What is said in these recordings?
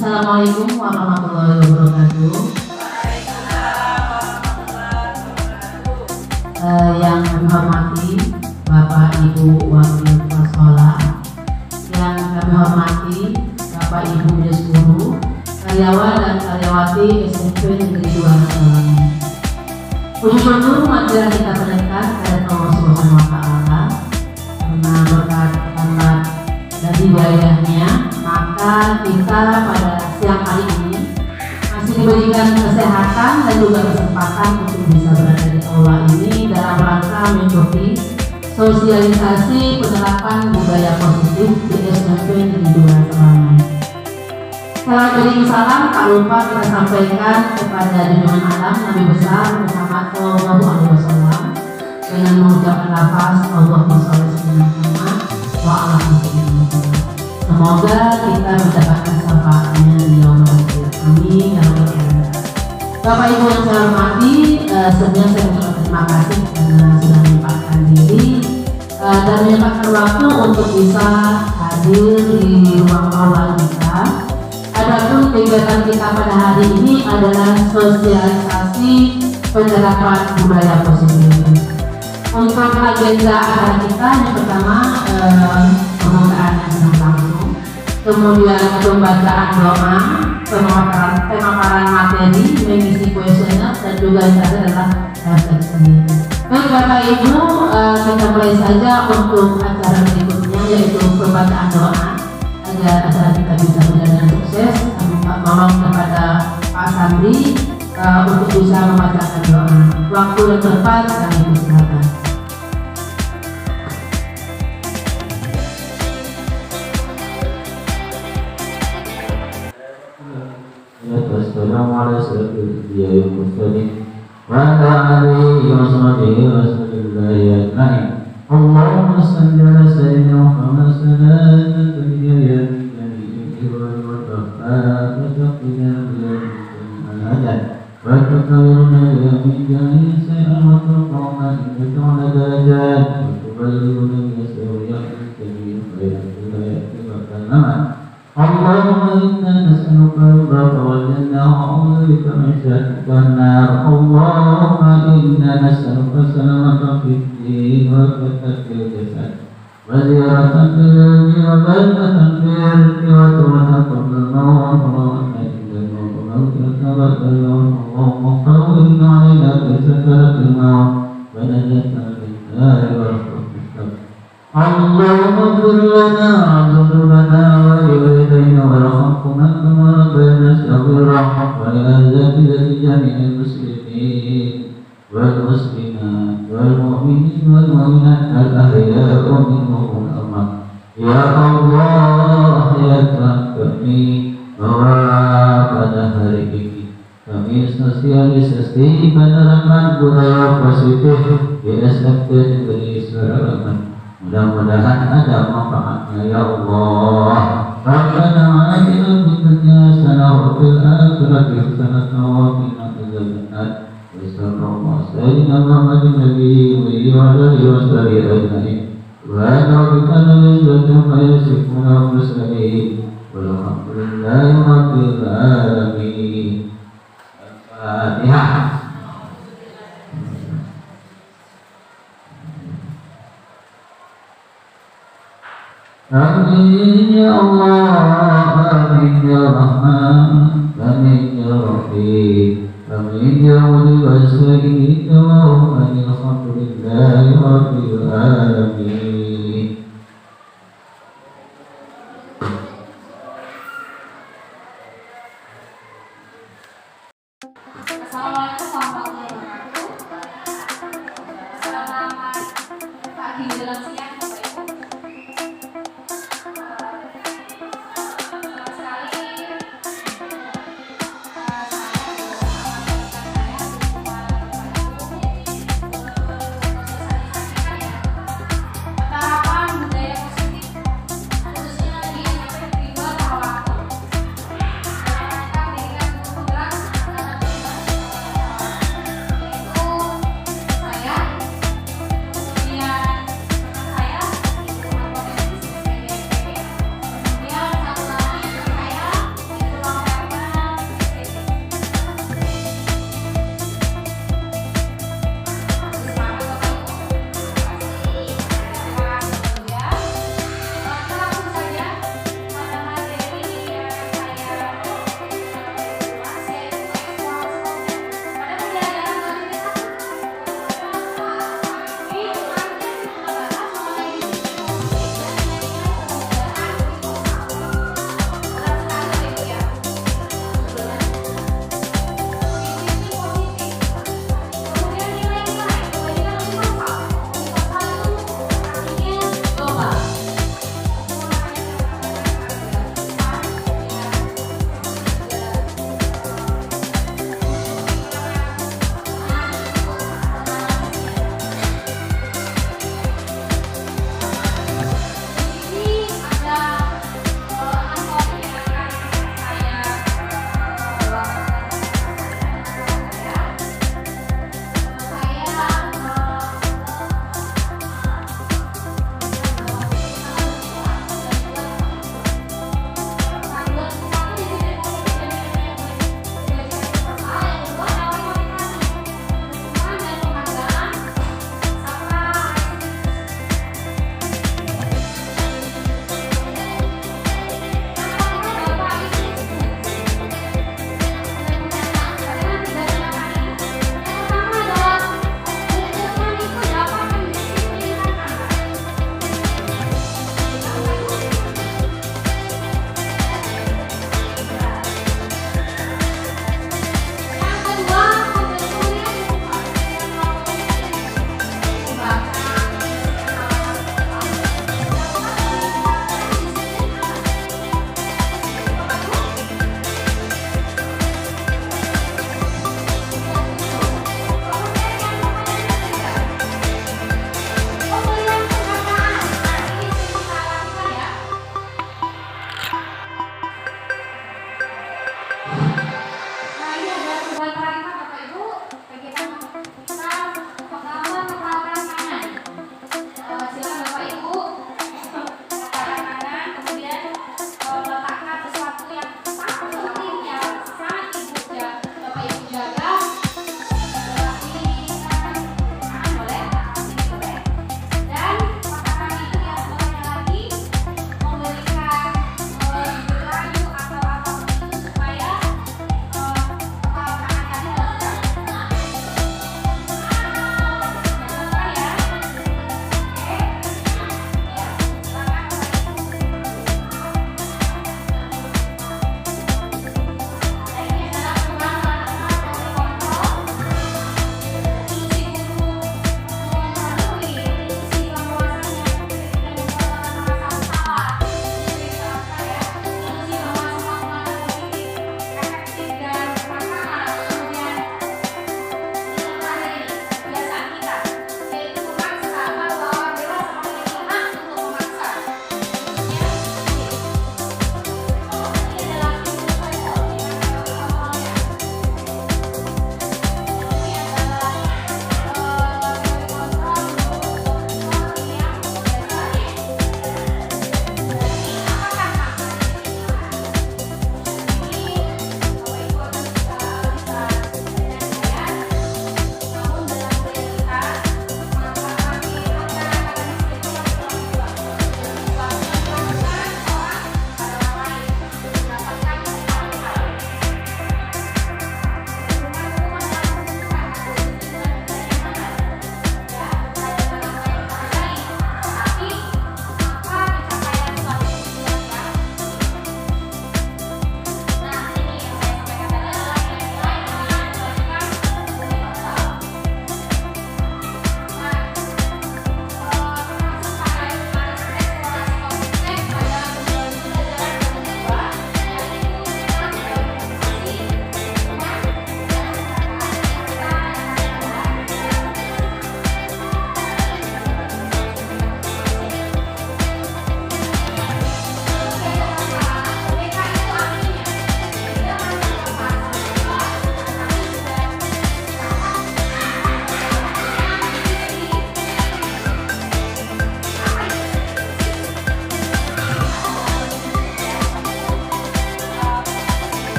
Assalamualaikum warahmatullahi wabarakatuh. Yang kami hormati Bapak Ibu Wakil Kepala Sekolah, yang kami hormati Bapak Ibu Bidas Guru, karyawan dan karyawati SMP Negeri 2 Sawangan. Puji syukur materi kita panjatkan kepada Allah Subhanahu wa Ta'ala, karena berkat rahmat dan hidayahnya maka kita pada siang hari ini masih diberikan kesehatan dan juga kesempatan untuk bisa berada di aula ini dalam rangka mengikuti sosialisasi penerapan budaya positif di SMP Negeri 2 Sawangan. Selamat beri salam tak lupa kita sampaikan kepada junjungan alam Nabi besar Muhammad SAW dengan mengucapkan lafaz Allahumma sholli wa ala Muhammad. Semoga kita mendapatkan syafaatnya di yaumul akhir. Amin ya rabbal alamin. Bapak Ibu yang saya hormati, sebelumnya saya mengucapkan terima kasih karena sudah menyempatkan diri dan menyempatkan waktu untuk bisa hadir di ruang aula kita. Adapun kegiatan kita pada hari ini adalah sosialisasi penerapan budaya positif. Untuk agenda acara kita yang pertama pembukaan yang langsung, kemudian pembacaan doa, pemaparan materi, mengisi kuesioner dan juga yang terakhir adalah refleksi. Baik Bapak Ibu, kita mulai saja untuk acara berikutnya yaitu pembacaan doa agar acara kita bisa berjalan dengan sukses. Kami mohon kepada Pak Sandri untuk bisa membacakan doa. Waktu dan tempat kami persilakan. Wassalamu ala asyrafil mursalin wa ala alihi wa sahbihi wa sallam. Allahumma salli ala sayyidina Muhammad sallallahu alaihi Allahumma inna nas'aluka al-barra wal jannah wa a'udzu bika min syarri an-nar. Allahumma inna nas'aluka salamatan fid din wa iffatan fil jasad wa ziyaratan fil ilmi wa barakatan fil rizqi wa tawbatan qabla al-maut wa rahmatan inda al-maut wa maghfiratan ba'da al-maut. Allahumma qawwin 'alaina bi sakaratil maut wa najatan min nar wa Allahumma ighfir lana dhunubana wa liwalidayna warhamhuma kama rabbayana shaghira wa li jami'il muslimin wal muslimat wal mu'minin wal mu'minat al ahya'i minhum wal amwat. Ya Allah, ya Tuhan kami, bahwa pada hari ini kami sosialisasi penerapan budaya positif di SMP Negeri Sawangan. Mudah-mudahan ada manfaatnya ya Allah. Rabbana atina fid dunya hasanah wa fil akhirati hasanah wa qina adzabannar. Wa sallallahu sayyidina Muhammadin nabiyyi wa alihi wa sahbihi ajma'in. Wa rabbika al-izzati amma yasifun wa mursalin. Walhamdulillahi rabbil alamin. Al-Fatihah. Amin ya Allah, amin ya Rahman, amin ya Rahim, amin ya Wali wa Sayyid, alhamdulillahi rabbil alamin. Assalamualaikum warahmatullahi wabarakatuh. Selamat pagi menjelang siang. Saya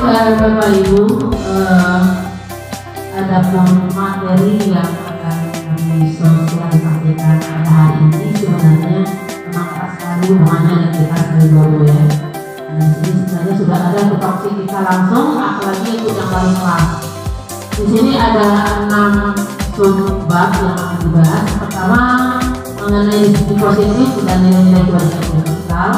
Bapak Ibu, ada materi yang akan kami sosialisasikan pada hari ini. Sebenarnya memang sekali hubungannya dengan kita sendiri ya. Dan di sini sebenarnya sudah ada tupoksi kita langsung, apalagi untuk yang baru kelas. Di sini ada 6 subbab yang akan dibahas. Pertama mengenai sisi positif dan nilai-nilai kebajikan sosial.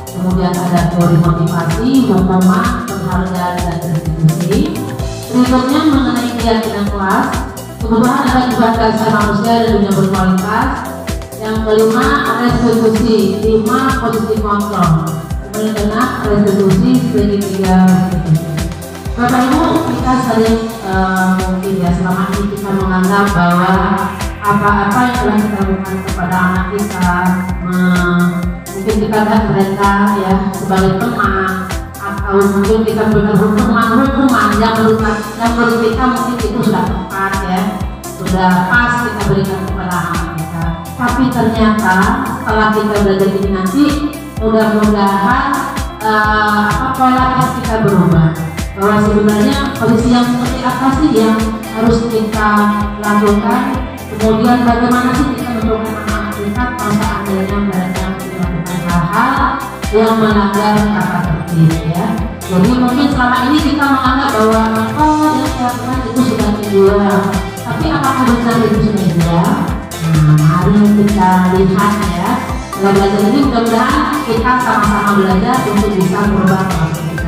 Kemudian ada teori motivasi, hukuman, penghargaan dan restitusi. Berikutnya mengenai keyakinan kelas, kebutuhan akan dibaca secara manusia dan dunia berkualitas. Yang kelima restitusi, 5 positif kontrol. Kemudian 6 restitusi sebagai 3 restitusi. Bapak Ibu, kita sering mungkin ya selama ini kita menganggap bahwa apa-apa yang telah kita lakukan kepada anak kita, mungkin kita lihat mereka ya sebagai teman, atau mungkin kita berikan hukuman yang menurut kita mungkin itu sudah tepat ya, sudah pas kita berikan kepada anak kita. Tapi ternyata setelah kita belajar ini nanti, mudah-mudahan pola kita berubah. Bahwa sebenarnya kondisi yang seperti apa sih yang harus kita lakukan, kemudian bagaimana sih kita menentukan anak kita kalau seandainya mereka melakukan hal-hal yang melanggar kata tertib ya. Jadi mungkin selama ini kita menganggap bahwa yang dilakukan itu sudah ideal, tapi apakah benar itu sudah ideal? Nah, mari kita lihat ya. Dalam belajar ini mudah-mudahan kita sama-sama belajar untuk bisa merubah pola kita.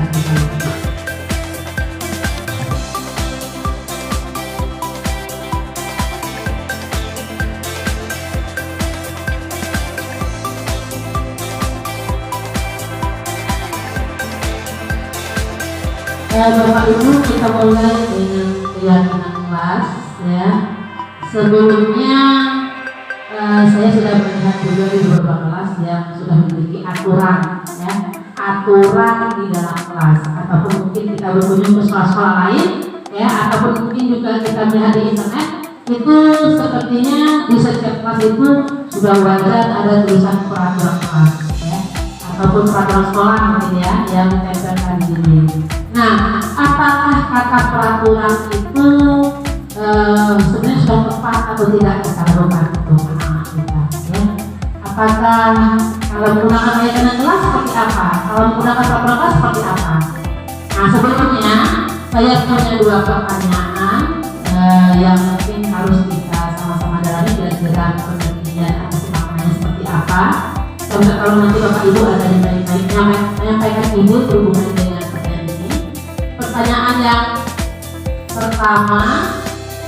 Bapak Ibu, kita mulai dengan keyakinan kelas ya. Sebelumnya saya sudah melihat juga di beberapa kelas yang sudah memiliki aturan ya, aturan di dalam kelas, ataupun mungkin kita berkunjung ke sekolah-sekolah lain ya, ataupun mungkin juga kita melihat di internet, itu sepertinya di setiap kelas itu sudah wajar ada tulisan peraturan kelas ya, ataupun peraturan sekolah mungkin ya yang ditempelkan di sini. Nah, apakah kata peraturan itu sebenarnya sudah tepat atau tidak kita lakukan untuk anak kita ya? Apakah kalau menggunakan keyakinan kelas seperti apa? Kalau menggunakan peraturan kelas seperti apa? Nah, sebelumnya saya punya 2 pertanyaan yang mungkin harus kita sama-sama dalami kira-kira pengertian atau maknanya seperti apa. Sampai kalau nanti Bapak Ibu ada yang baik-baiknya menyampaikan ide berhubungan dengan pertanyaan ini. Pertanyaan yang pertama,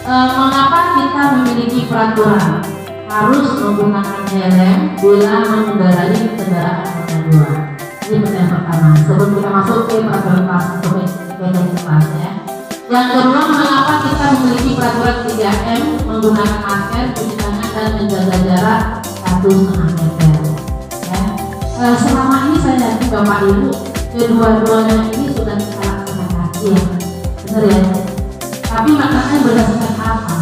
mengapa kita memiliki peraturan harus menggunakan helm bila mengendarai kendaraan roda 2? Ini pertanyaan pertama. Sebelum kita masuk ke peraturan kelas atau ke kelas ya. Yang kedua, mengapa kita memiliki peraturan 3M menggunakan masker, cuci tangan dan menjaga jarak 1,5 meter? Ya. Selama ini saya yakin Bapak Ibu kedua-duanya ini sudah kita laksanakan ya, benar ya. Tapi maknanya berdasarkan apa?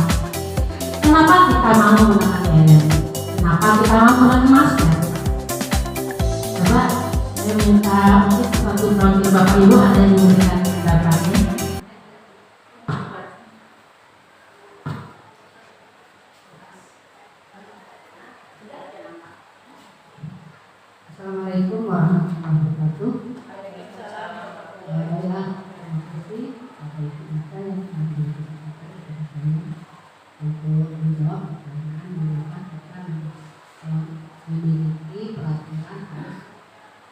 Kenapa kita mau menggunakan helm? Kenapa kita mau menggunakan masker? Coba saya minta mungkin satu wakil Bapak Ibu ada yang memberikan pendapatnya. Assalamualaikum warahmatullahi wabarakatuh. Untuk menjawab pertanyaan mengapa kita memiliki peraturan harus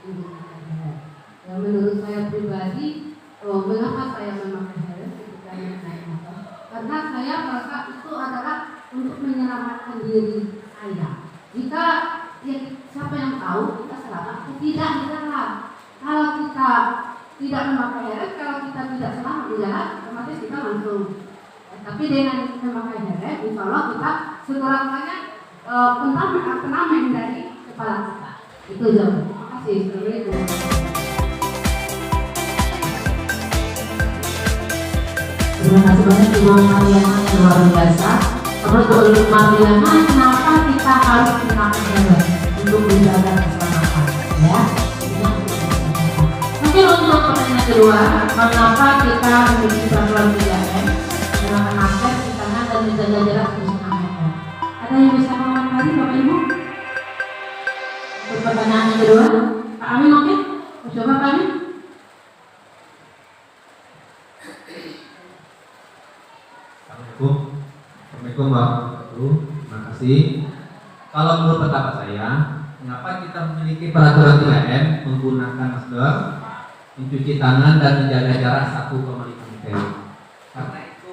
menggunakan helm. Dan menurut saya pribadi, mengapa saya memakai helm ketika naik motor? Karena saya merasa itu adalah untuk menyelamatkan diri saya. Jika siapa yang tahu kita selamat atau tidak di jalan. Kalau kita tidak memakai helm, kalau kita tidak selamat di jalan, otomatis kita langsung. Tapi dengan memakai helm, insya Allah kita sekurang-kurangnya pernah menghindari kepala kita. Itu jauh. Terima kasih. Assalamualaikum. Terima kasih banyak Ibu Mariana yang luar biasa. Menurut Ibu Mariana, kenapa kita harus memakai helm untuk menjaga keselamatan? Ya. Mungkin untuk pertanyaan kedua, mengapa kita memiliki peraturan 3M menggunakan masker, cuci tangan dan menjaga jarak 1,5 meter? Ada yang bisa mengomentari Bapak Ibu? Untuk pertanyaan yang kedua, Pak Amin oke? Coba Pak Amin. Assalamualaikum warahmatullahi wabarakatuh. Terima kasih. Kalau menurut pendapat saya, mengapa kita memiliki peraturan 3M menggunakan masker, mencuci tangan dan menjaga jarak 1,5 meter? Karena itu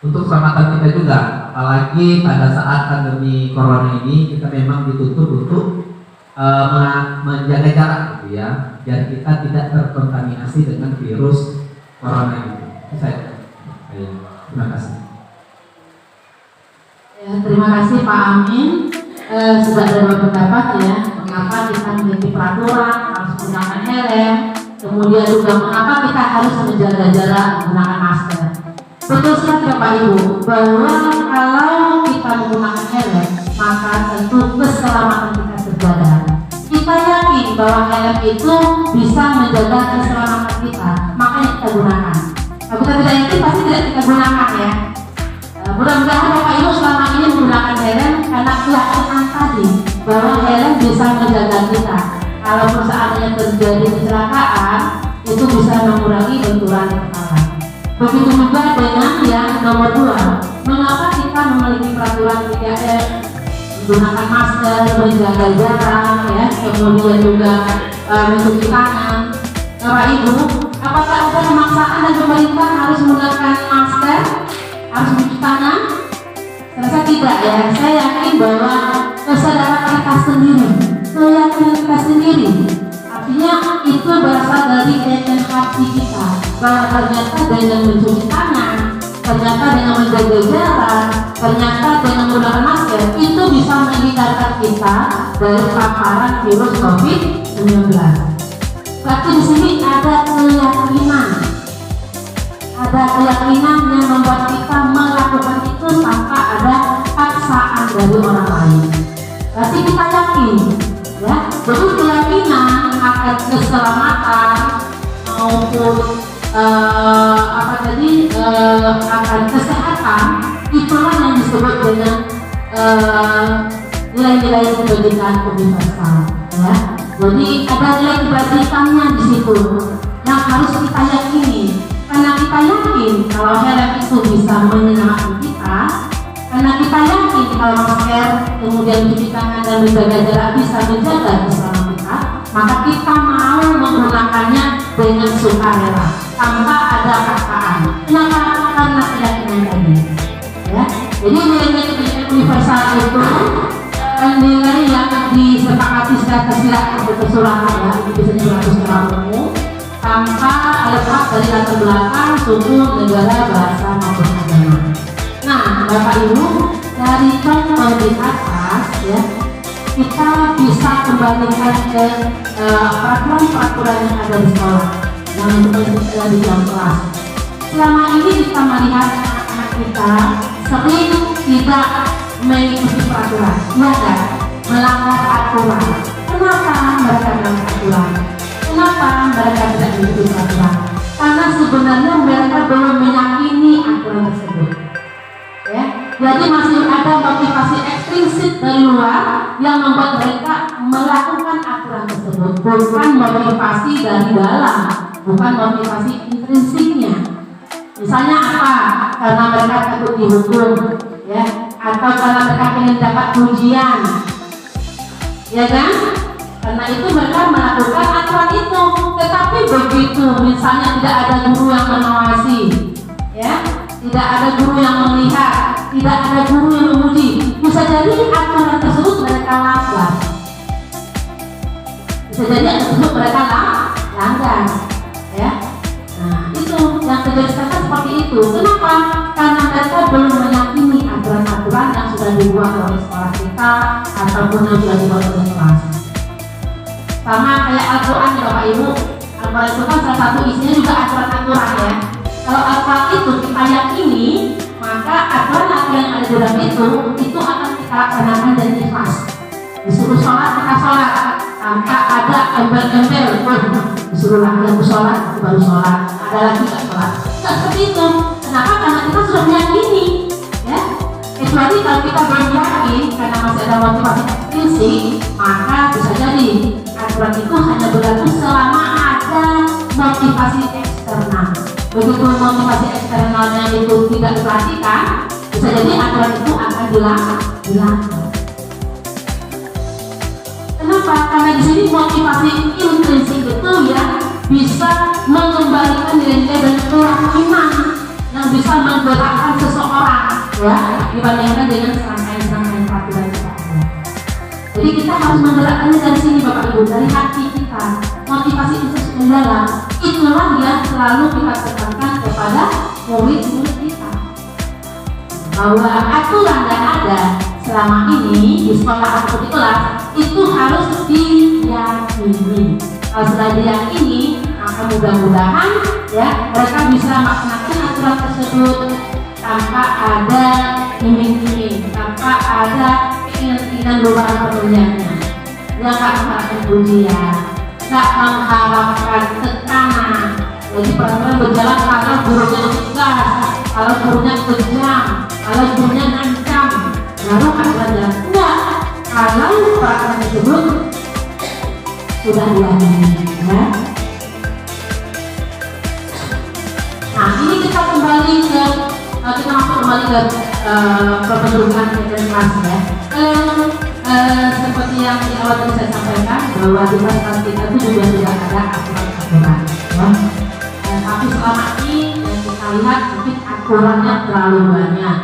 untuk keselamatan kita juga, apalagi pada saat pandemi corona ini kita memang dituntut untuk menjaga jarak gitu ya, biar kita tidak terkontaminasi dengan virus corona ini. Terima kasih. Ya, terima kasih Pak Amin. Sudah ada dua pendapat ya, mengapa kita memiliki peraturan harus menggunakan helm, kemudian juga mengapa kita harus menjaga jarak menggunakan masker. Betul sekali Bapak Ibu, bahwa kalau kita menggunakan helm, maka tentu keselamatan kita terjaga. Kita yakin bahwa helm itu bisa menjaga keselamatan kita, makanya kita gunakan. Kalau kita tidak yakin pasti tidak kita gunakan ya. Mudah-mudahan Bapak Ibu selama ini menggunakan helm karena keyakinan tadi bahwa helm bisa menjaga kita. Kalau seandainya terjadi kecelakaan, itu bisa mengurangi benturan kepala. Begitu juga dengan yang nomor 2, mengapa kita memiliki peraturan 3M, menggunakan masker, menjaga jarak, ya, kemudian juga mencuci tangan. Bapak Ibu, apakah ada pemaksaan dan pemerintah harus menggunakan masker, harus mencuci tangan? Terasa tidak ya. Saya yakin bahwa kesadaran kita sendiri, keyakinan kita sendiri, artinya itu berasal dari keyakinan hati kita bahwa ternyata dengan mencuci tangan, ternyata dengan menjaga jarak, ternyata dengan menggunakan masker itu bisa menghindarkan kita dari paparan virus COVID-19. Berarti di sini ada keyakinan yang membuat kita melakukan itu tanpa ada paksaan dari orang lain. Berarti kita yakin, ya, jadi keyakinan akan keselamatan maupun akan kesehatan itulah yang disebut dengan nilai-nilai kebajikan universal, ya. Jadi ada nilai kebajikannya di situ yang harus kita yakini. Karena kita yakin kalau helm itu bisa menyelamatkan kita, karena kita yakin kalau masker, kemudian cuci tangan dan menjaga jarak bisa menjaga keselamatan kita, maka kita mau menggunakannya dengan sukarela, tanpa ada paksaan. Kenapa? Karena keyakinan tadi. Ya, jadi nilai kebajikan universal itu nilai yang disepakati secara tersirat atau tersurat, ya, itu bisa dilakukan secara umum tanpa lepas dari latar belakang suku, negara, bahasa maupun agama. Nah, Bapak Ibu, dari contoh di atas, ya, kita bisa kembalikan ke peraturan-peraturan yang ada di sekolah, yang ada di dalam kelas. Selama ini kita melihat anak-anak kita sering tidak mengikuti peraturan, ya, melanggar aturan. Kenapa mereka melanggar aturan? Kenapa mereka tidak mengikuti peraturan? Karena sebenarnya mereka belum meyakini aturan tersebut. Ya, jadi masih ada motivasi ekstrinsik dari luar yang membuat mereka melakukan aturan tersebut, bukan motivasi dari dalam, bukan motivasi intrinsiknya. Misalnya apa? Karena mereka takut dihukum, ya, atau karena mereka ingin dapat ujian, ya kan? Karena itu mereka melakukan aturan itu. Tetapi begitu misalnya tidak ada guru yang mengawasi, ya, tidak ada guru yang melihat, tidak ada guru yang memuji, bisa jadi aturan tersebut mereka langgar. Bisa jadi aturan tersebut mereka langgar, ya. Nah, itu yang terjadi sekarang seperti itu. Kenapa? Karena mereka belum meyakini aturan-aturan yang sudah dibuat oleh sekolah kita ataupun yang sudah dibuat oleh kelas. Sama kayak Al-Quran ya Bapak Ibu. Al-Quran itu kan salah satu isinya juga aturan-aturan, ya. Kalau Al-Quran itu kita yakini, maka aturan-aturan yang ada di dalam itu akan kita laksanakan dan ikhlas. Disuruh sholat kita sholat, tanpa ada embel-embel, disuruh lagi aku sholat, aku baru sholat, ada lagi nggak sholat. Nggak seperti itu. Kenapa? Karena kita sudah meyakini, ya. Kecuali kalau kita belum yakin karena masih ada motivasi ekstrinsi, maka bisa jadi aturan itu hanya berlaku selama ada motivasi eksternal. Begitu motivasi eksternalnya itu tidak diperhatikan, bisa jadi aturan itu akan dilanggar. Kenapa? Karena di sini motivasi intrinsik itu ya bisa mengembalikan nilai-nilai dan keyakinan yang bisa menggerakkan seseorang, ya, dibandingkan dengan serangkaian peraturan kita. Jadi kita harus menggerakkannya dari sini, Bapak Ibu, dari hati kita. Motivasi intrinsik mendalam itulah yang selalu kita tekankan kepada murid-murid kita, bahwa aturan yang ada selama ini di sekolah atau di kelas itu harus diyakini. Kalau sudah diyakini, maka mudah-mudahan ya mereka bisa melaksanakan aturan tersebut tanpa ada iming-iming, tanpa ada keinginan luar pekerjaannya. Yang nggak mengharapkan pujian, nggak mengharapkan tekanan. Jadi peraturan berjalan kalau gurunya tegas, kalau gurunya kejam, kalau gurunya ngancam, baru aturan jalan. Enggak, kalau peraturan tersebut sudah diyakini, ya. Nah, ini kita kembali ke kita masuk kembali ke pembentukan kelas, ya. Seperti yang di awal tadi saya sampaikan bahwa di kelas kita itu juga tidak ada aturan-aturan, ya. Tapi selama ini yang kita lihat mungkin aturannya terlalu banyak.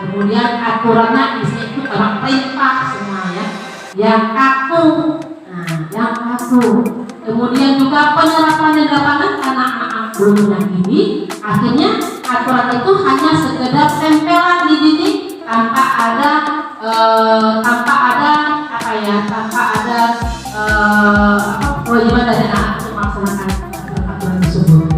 Kemudian aturannya isinya itu banyak perintah semua, ya, yang kaku. Yang kaku. Kemudian juga penerapan di lapangan karena anak belum meyakini, akhirnya aturan itu hanya sekedar tempelan di dinding tanpa ada kewajiban dari anak untuk melaksanakan aturan tersebut.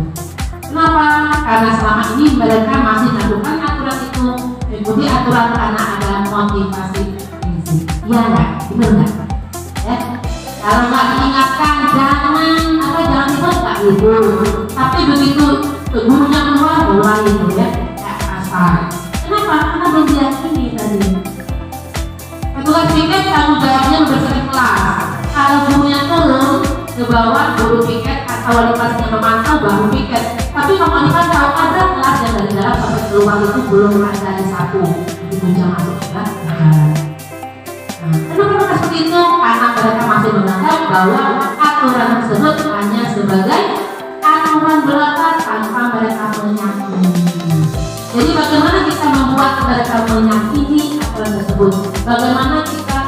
Kenapa? Karena selama ini mereka masih melakukan aturan itu mengikuti aturan karena ada motivasi prinsip. Iya nggak? Benar nggak? Ya. Kalau nggak diingatkan jangan dibuat nggak gitu. Tapi begitu gurunya keluar mulai itu ya asal. Kenapa? Karena belum diyakini tadi. Petugas piket tanggung jawabnya berdasarkan kelas. Kalau gurunya turun ke bawah, guru piket atau wali kelasnya memantau baru piket. Tapi kalau dipantau ada kelas yang dari dalam sampai keluar itu belum ada di satu. Itu jam masuk ya. Kenapa mereka seperti itu? Karena mereka masih menganggap bahwa aturan tersebut hanya sebagai aturan belaka tanpa mereka meyakini. Jadi bagaimana kita membuat mereka meyakini aturan tersebut? Bagaimana kita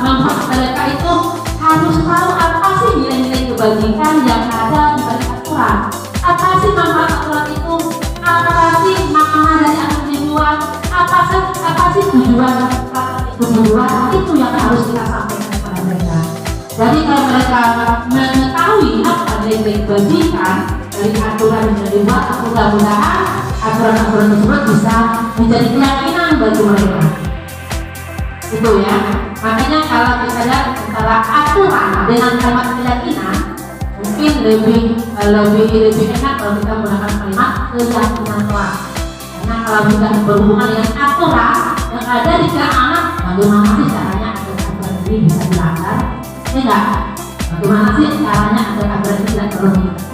membuat mereka itu harus tahu apa sih nilai-nilai kebajikan yang ada di balik aturan? Apa sih manfaat aturan itu? Apa sih makna dari aturan dibuat? Apa sih tujuan itu dibuat? Itu yang harus kita sampaikan kepada mereka. Jadi kalau mereka mengetahui apa nilai kebajikan dari aturan yang dibuat, mudah-mudahan aturan-aturan tersebut bisa menjadi keyakinan bagi mereka. Itu ya. Makanya kalau kita lihat antara aturan dengan kalimat keyakinan, mungkin lebih enak kalau kita menggunakan kalimat keyakinan kelas. Karena kalau kita berhubungan dengan aturan yang ada di pikiran anak, bagaimana sih caranya agar aturan ini bisa dilanggar? Ya enggak? Bagaimana sih caranya agar aturan ini tidak terlalu kita?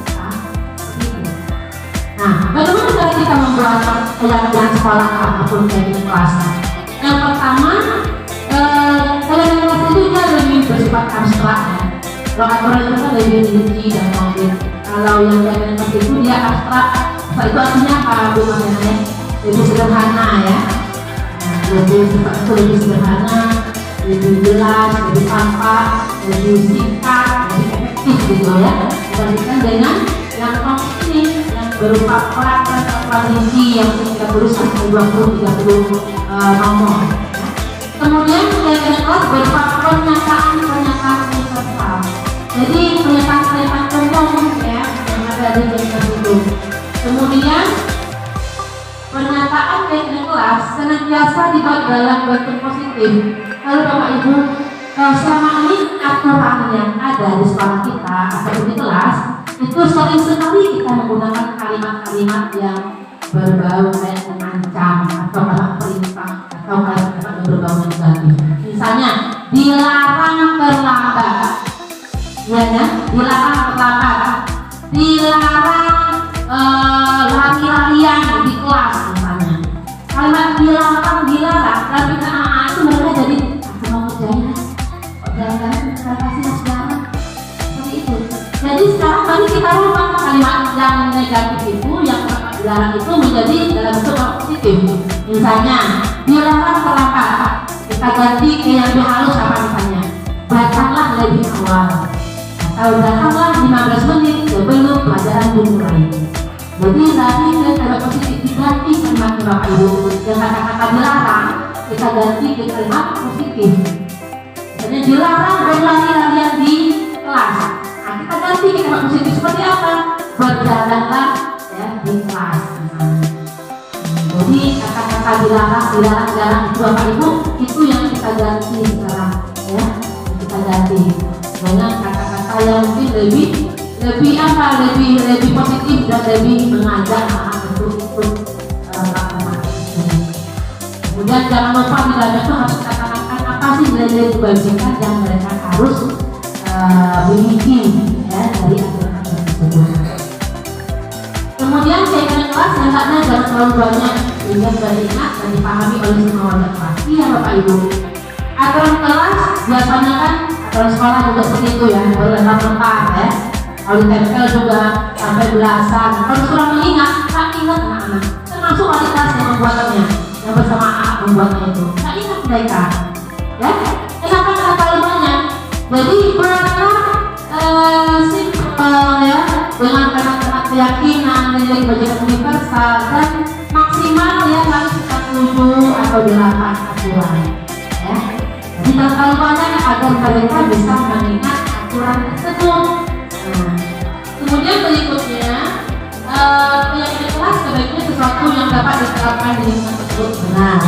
Nah, bagaimana cara kita membuat keyakinan sekolah ataupun keyakinan kelas? Yang pertama, keyakinan kelas itu dia lebih bersifat abstrak ya. Kalau aturan itu kan lebih rinci dan konkret. Kalau yang keyakinan kelas itu dia abstrak. Itu artinya apa, Bu Mas? Lebih sederhana ya. Nah, lebih sederhana, lebih jelas, lebih tampak, lebih singkat, lebih efektif gitu ya. Dibandingkan dengan yang konkret ini yang berupa peraturan rinci yang kita tulis sampai 20-30 nomor. Kemudian keyakinan kelas berupa pernyataan universal. Jadi pernyataan umum ya yang ada di kelas itu. Kemudian pernyataan keyakinan kelas senantiasa dibuat dalam bentuk positif. Lalu Bapak Ibu, selama ini aturan yang ada di sekolah kita atau di kelas itu sering sekali kita menggunakan kalimat-kalimat yang berbau kayak mengancam atau kalimat perintah atau kalimat yang berbau negatif. Misalnya dilarang terlambat, ya kan? Dilarang terlambat, dilarang lari-larian di kelas misalnya. Kalimat dilarang, tapi anak-anak itu mereka jadi aku mau kerjain, jangan kasih sejarah seperti itu. Jadi sekarang mari kita rubah kalimat yang negatif itu, yang dilarang itu menjadi dalam bentuk yang positif. Misalnya dilarang terlambat, kita ganti ke yang lebih halus apa misalnya, datanglah lebih awal atau datanglah 15 menit sebelum pelajaran dimulai. Jadi tadi kalimat positif diganti kalimat Bapak Ibu, yang kata-kata dilarang kita ganti ke kalimat positif. Misalnya dilarang berlari-larian di kelas, nah kita ganti ke kalimat positif seperti apa? Berjalanlah ya di kelas misalnya. Jadi kata-kata dilarang itu Bapak Ibu itu yang kita ganti sekarang ya, kita ganti dengan kata-kata yang mungkin lebih positif dan lebih mengajak anak untuk ikut melakukan. Kemudian jangan lupa di dalam itu harus kita katakan apa sih nilai kebajikan yang mereka harus miliki ya dari aturan tersebut. Kemudian jajaran kelas hendaknya jangan terlalu banyak sehingga sudah diingat dan dipahami oleh semua warga kelas. Iya Bapak Ibu, aturan kelas biasanya kan aturan sekolah juga seperti itu ya, berlengkap-lengkap ya. Kalau ditempel juga sampai belasan. Kalau kurang mengingat, tak ingat anak-anak. Termasuk wali kelas yang membuatnya, yang bersama anak membuatnya itu. Tak ingat mereka. Ya, kenapa terlalu banyak? Jadi mereka simpel ya, dengan kata-kata keyakinan dan juga kebajikan universal dan maksimal ya harus kita 7 atau 8 aturan. Ya, jadi terlalu banyak agar mereka bisa mengingat aturan tersebut. Kemudian berikutnya keyakinan kelas sebaiknya sesuatu yang dapat diterapkan di lingkungan tersebut benar.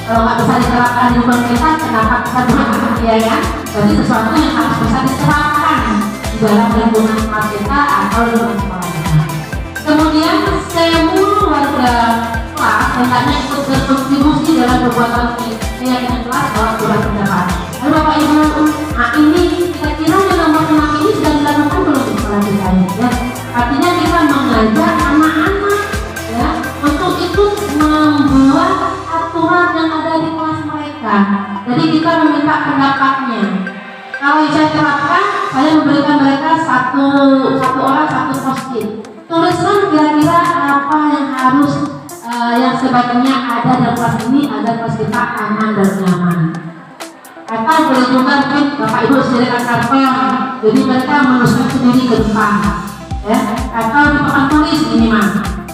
Kalau nggak bisa diterapkan di lingkungan kita, kenapa kita buat ya kan? Jadi sesuatu yang harus bisa diterapkan di dalam lingkungan kelas kita atau lingkungan sekolah kita. Kemudian semua warga kelas hendaknya ikut berkontribusi dalam perbuatan keyakinan kelas bahwa surat pendapat. Lalu Bapak Ibu, nah ini kira-kira yang nomor 6 ini sudah dilakukan belum di sekolah kita ya? Artinya kita mengajak anak-anak ya untuk ikut membuat aturan yang ada di kelas mereka. Jadi kita meminta pendapatnya. Kalau saya terapkan, saya memberikan mereka satu orang satu post-it. Tuliskan kira-kira apa yang harus yang sebaiknya ada dalam kelas ini agar kelas kita aman dan nyaman. Atau boleh juga mungkin Bapak Ibu sediakan karton, jadi mereka menuliskan sendiri ke depan, ya. Atau di papan tulis minimal.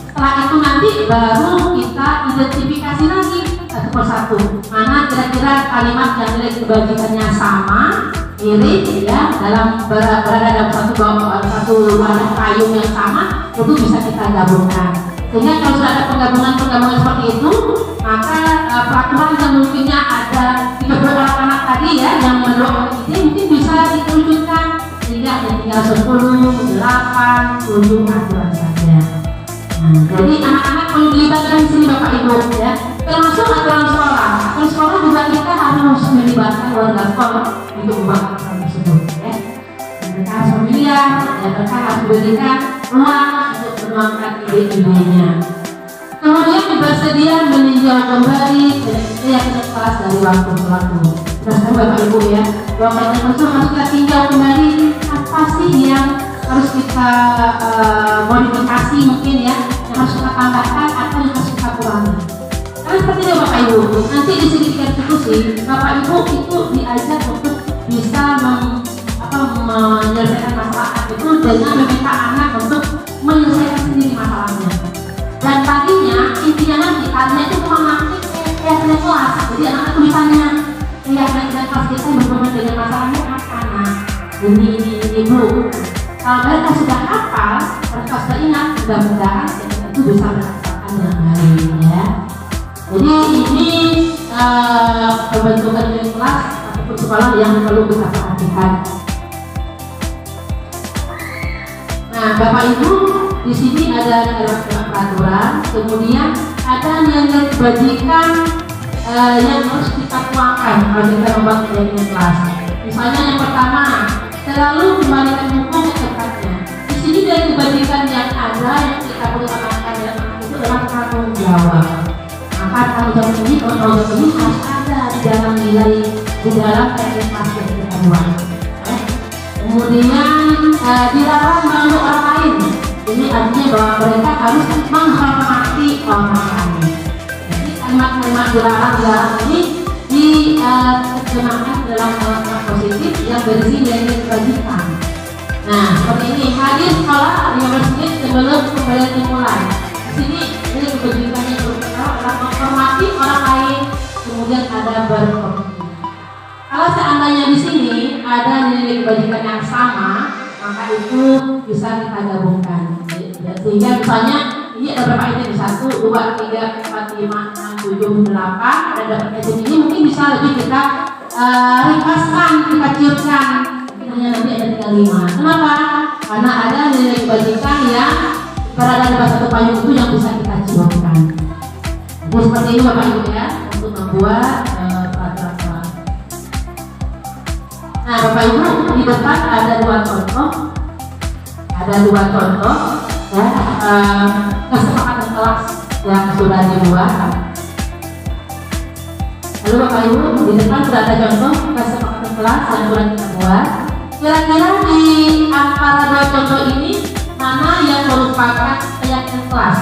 Setelah itu nanti baru kita identifikasi lagi satu persatu, mana kira-kira kalimat yang nilai kebajikannya sama, mirip, ya, berada dalam satu warna payung yang sama, itu bisa kita gabungkan. Sehingga kalau sudah ada penggabungan seperti itu, maka peraturan yang mungkinnya ada 30 anak tadi ya yang mendoakan ini mungkin bisa diteruskan sehingga ada tinggal 10, 8, 7 aturan saja. Nah, jadi anak-anak perlu dilibatkan di sini Bapak Ibu ya, termasuk aturan sekolah. Aturan sekolah juga kita harus melibatkan warga sekolah untuk membuat aturan tersebut ya. Mereka harus memilihan, ya, mereka harus memberikan ruang untuk menuangkan ide-idenya. Kemudian bersedia meninjau kembali keyakinan kelas dari waktu ke waktu. Terus Bapak Ibu ya, bahwa itu harus kita tinjau kembali apa sih yang harus kita modifikasi mungkin ya, yang harus kita tambahkan atau yang harus kita kurangi. Karena seperti itu Bapak Ibu, nanti di sini kita diskusi, Bapak Ibu itu diajak untuk bisa menyelesaikan masalah itu dengan meminta anak untuk menyelesaikan sendiri masalahnya. Dan tadinya intinya nanti tadinya itu cuma nanti keyakinan kelas. Jadi anak tulisannya keyakinan kelas kita berhubungan dengan masalahnya apa? Nah, ini Bu. Kalau mereka sudah hafal, mereka sudah ingat, mudah-mudahan itu bisa melaksanakan dengan baik ya. Jadi ini pembentukan kelas ataupun sekolah yang perlu kita perhatikan. Nah, Bapak Ibu, di sini ada peraturan, kemudian ada nilai kebajikan yang harus kita tuangkan kalau kita membuat nilai kelas. Misalnya yang pertama, selalu kembalikan buku ke tempatnya. Di sini nilai kebajikan yang ada yang kita perlu tanamkan dalam anak itu adalah tanggung jawab. Maka tanggung jawab ini, harus ada di dalam nilai di dalam teknik kelas yang kita buat. Kemudian dilarang mengganggu orang lain. Ini artinya bahwa mereka harus menghormati orang lain. Jadi kalimat-kalimat dilarang ini diterjemahkan dalam kalimat positif yang berisi nilai kebajikan. Nah, seperti ini, hadir sekolah 15 menit sebelum pembelajaran dimulai. Di sini nilai kebajikan yang pertama adalah menghormati orang lain, kemudian ada berkomitmen. Kalau seandainya di sini ada nilai kebajikan yang sama, maka itu bisa kita gabungkan. Sehingga misalnya ini ada berapa item? 1, 2, 3, 4, 5, 6, 7, 8. Ada dapat item ini mungkin bisa lebih kita ringkaskan, kita ciutkan. Mungkin hanya nanti ada 35. Kenapa? Karena ada nilai kebajikan yang berada di bawah satu payung itu yang bisa kita ciutkan. Jadi seperti ini Bapak Ibu ya, untuk membuat peraturan. Nah, Bapak Ibu, di depan ada dua contoh ya, kesepakatan kelas yang sudah dibuat. Lalu Bapak Ibu, di depan sudah ada contoh kesepakatan kelas yang sudah kita buat. Kira-kira di antara dua contoh ini mana yang merupakan keyakinan kelas?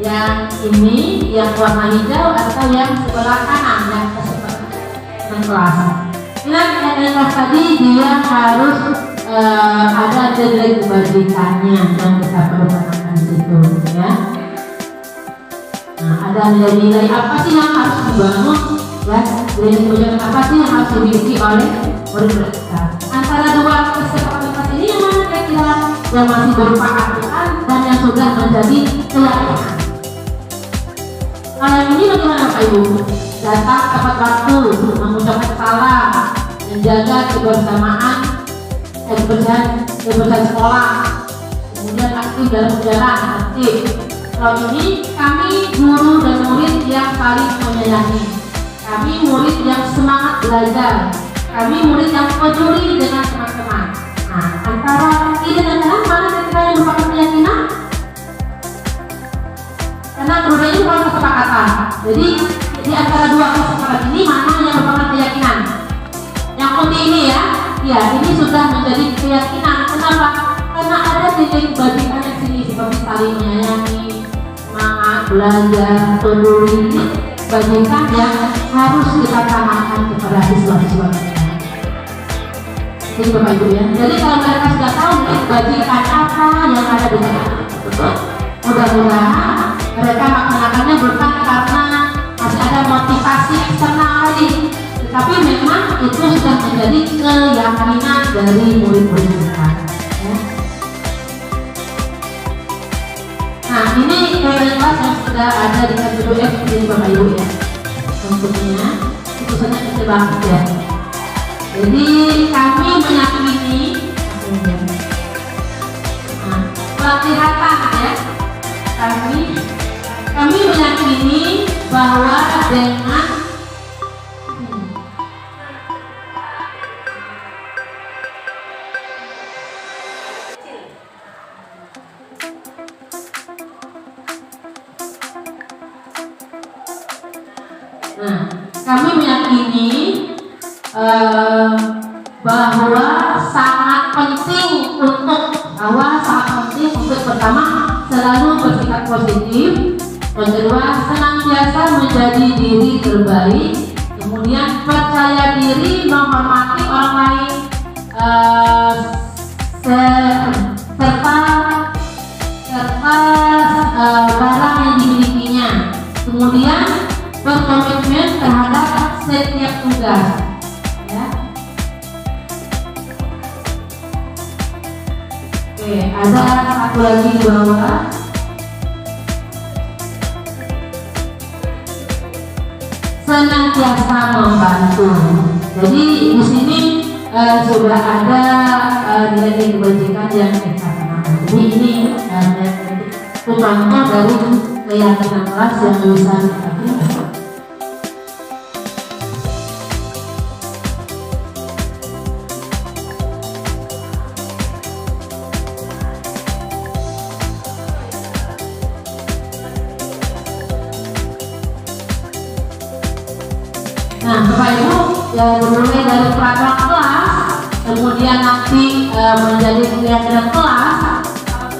Yang ini yang warna hijau atau yang sebelah kanan yang kesepakatan kelas? Ingat keyakinan kelas tadi dia harus ada nilai kebajikannya yang kita perlu tanamkan di situ ya. Nah, ada nilai-nilai apa sih yang harus dibangun ya, nilai kebajikan apa sih yang harus dimiliki oleh murid kita. Antara dua kesepakatan ini yang mana kira-kira yang masih berupa aturan dan yang sudah menjadi keyakinan. Kalau yang ini bagaimana Bapak Ibu? Datang tepat waktu, mengucapkan salam, menjaga kebersamaan, kebersihan sekolah, kemudian aktif dalam perjalanan, aktif. Kalau ini kami guru dan murid yang saling menyayangi, kami murid yang semangat belajar, kami murid yang peduli dengan teman-teman. Nah, antara ini dan kanan mana kira-kira yang merupakan keyakinan? Karena kedua ini merupakan kesepakatan. Jadi di antara dua kesepakatan ini mana yang merupakan keyakinan? Yang putih ini ya. Ya, ini sudah menjadi keyakinan. Kenapa? Karena ada nilai kebajikan yang sini seperti saling menyayangi, semangat belajar, peduli, kebajikan yang harus kita tanamkan kepada siswa-siswa kita. Jadi Bapak Ibu ya. Jadi kalau mereka sudah tahu kebajikan apa yang ada di sana, mudah-mudahan mereka melaksanakannya bukan karena masih ada motivasi eksternal tadi, tapi memang itu sudah menjadi keyakinan dari murid-murid kita ya. Nah, ini kelas yang sudah ada di KPDF di Bapak Ibu ya. Bentuknya itu saja kecil banget ya. Jadi kami meyakini pelihatan ya. Kami meyakini bahwa dengan kami meyakini bahwa sangat penting untuk pertama selalu bersikap positif, yang kedua senantiasa menjadi diri terbaik, kemudian percaya diri, menghormati orang lain, serta barang yang dimilikinya, kemudian berkomitmen terhadap setiap tugas ya. Oke, ada satu lagi di bawah. senantiasa membantu. Jadi di sini sudah ada nilai kebajikan yang kita kenal. Jadi ini itu contoh dari keyakinan kelas yang bisa kita lihat. Nah, Bapak Ibu ya mulai dari peraturan kelas, kemudian nanti menjadi keyakinan kelas,